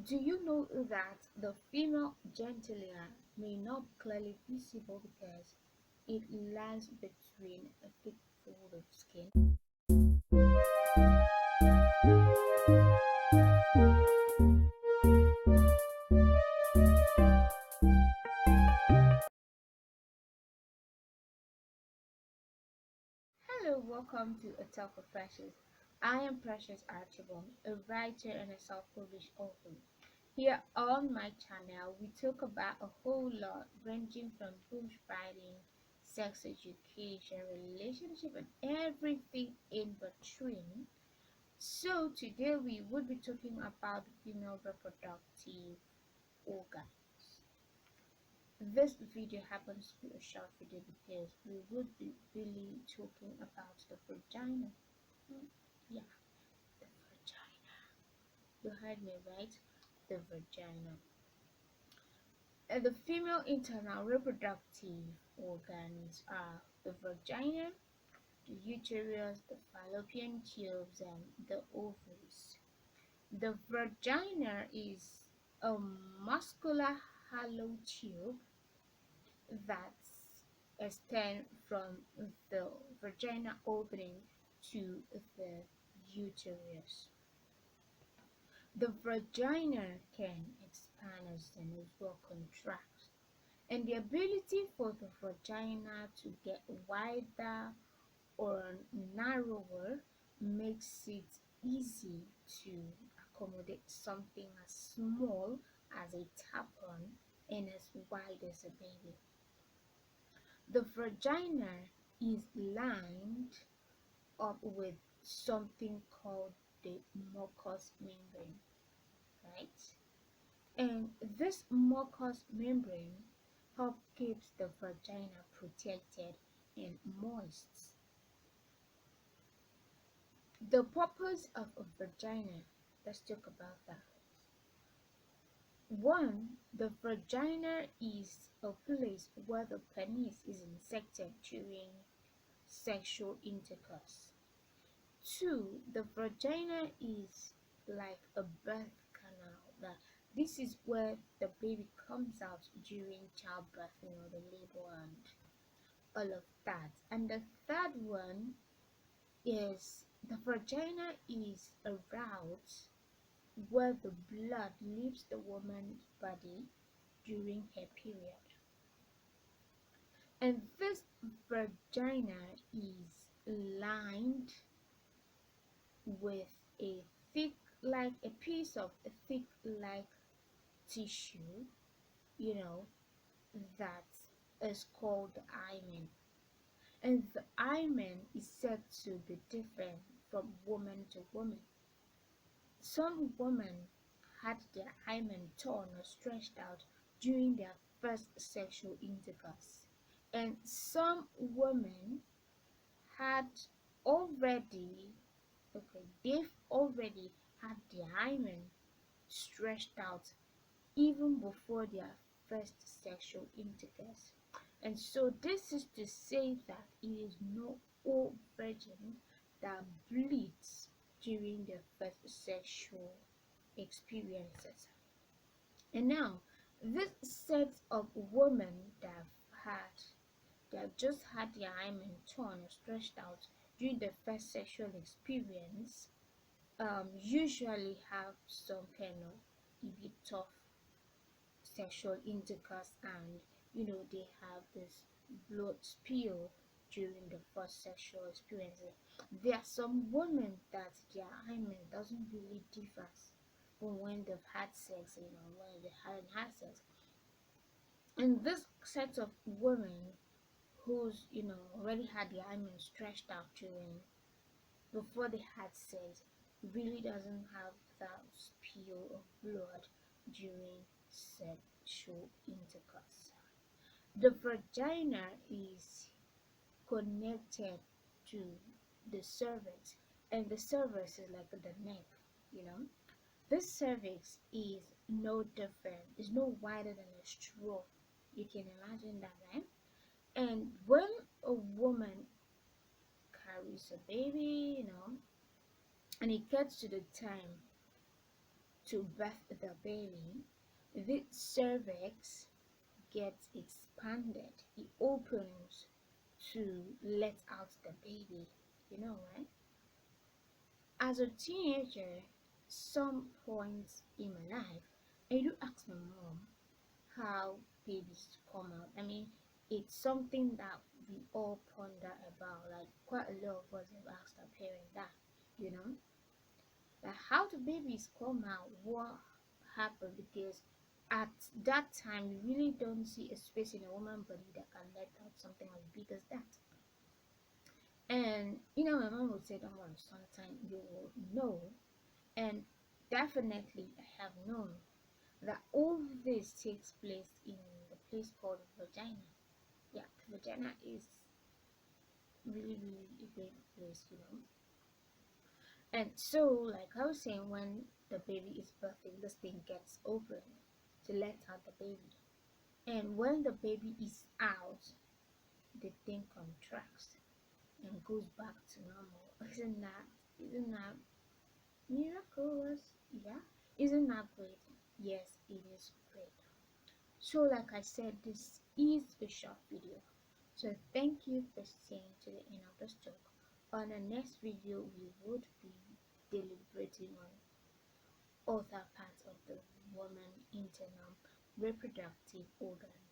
Do you know that the female genitalia may not be clearly visible because it lies between a thick fold of skin? Hello, welcome to A Talk with Precious. I am Precious Archibald, a writer and a self-published author. Here on my channel, we talk about a whole lot, ranging from bushfighting, sex education, relationship, and everything in between. So today we would be talking about the female reproductive organ. This video happens to be a short video because we would be really talking about the vagina. Yeah, the vagina. You heard me right? The vagina. The female internal reproductive organs are the vagina, the uterus, the fallopian tubes, and the ovaries. The vagina is a muscular hollow tube that extends from the vagina opening to the uterus. The vagina can expand as well contract, and the ability for the vagina to get wider or narrower makes it easy to accommodate something as small as a tampon and as wide as a baby. The vagina is lined up with something called the mucous membrane, right? And this mucous membrane helps keeps the vagina protected and moist. The purpose of a vagina, let's talk about that. One, the vagina is a place where the penis is inserted during sexual intercourse. Two, the vagina is like a birth canal. That this is where the baby comes out during childbirth, the labor and all of that. And the third one is the vagina is a route where the blood leaves the woman's body during her period. And this vagina is lined with a thick, like a piece of a thick, like tissue, you know, that is called the hymen. And the hymen is said to be different from woman to woman. Some women had their hymen torn or stretched out during their first sexual intercourse, and some women had already they've already had their hymen stretched out even before their first sexual intercourse. And so this is to say that it is not all virgins that bleeds during their first sexual experiences. And now, this set of women that have just had their hymen torn or stretched out during the first sexual experience usually have some kind of a bit tough sexual intercourse, and they have this blood spill during the first sexual experience. There are some women that their hymen doesn't really differ from when they've had sex, when they haven't had sex. And this set of women who's already had their hymen stretched out during before they had sex really doesn't have that spill of blood during sexual intercourse. The vagina is connected to the cervix, and the cervix is like the neck, you know. This cervix is no different, it's no wider than a straw. You can imagine that, right? And when a woman carries a baby, and it gets to the time to birth the baby, the cervix gets expanded. It opens to let out the baby. You know, right? As a teenager, some points in my life, I do ask my mom how babies come out. I mean, it's something that we all ponder about. Like, quite a lot of us have asked our parents that, you know, like how do babies come out? What happened? Because at that time, you really don't see a space in a woman's body that can let out something as big as that. And my mom would say, "Don't worry, sometime you will know." And definitely, I have known that all this takes place in the place called vagina. Yeah, the vagina is really, really a great place. And so, like I was saying, when the baby is birthing, this thing gets open to let out the baby. And when the baby is out, the thing contracts and goes back to normal. Isn't that miraculous? Yeah. Isn't that great? Yes, it is great. So like I said, this is a short video. So thank you for staying to the end of this talk. On the next video, we would be deliberating on other parts of the woman internal reproductive organ.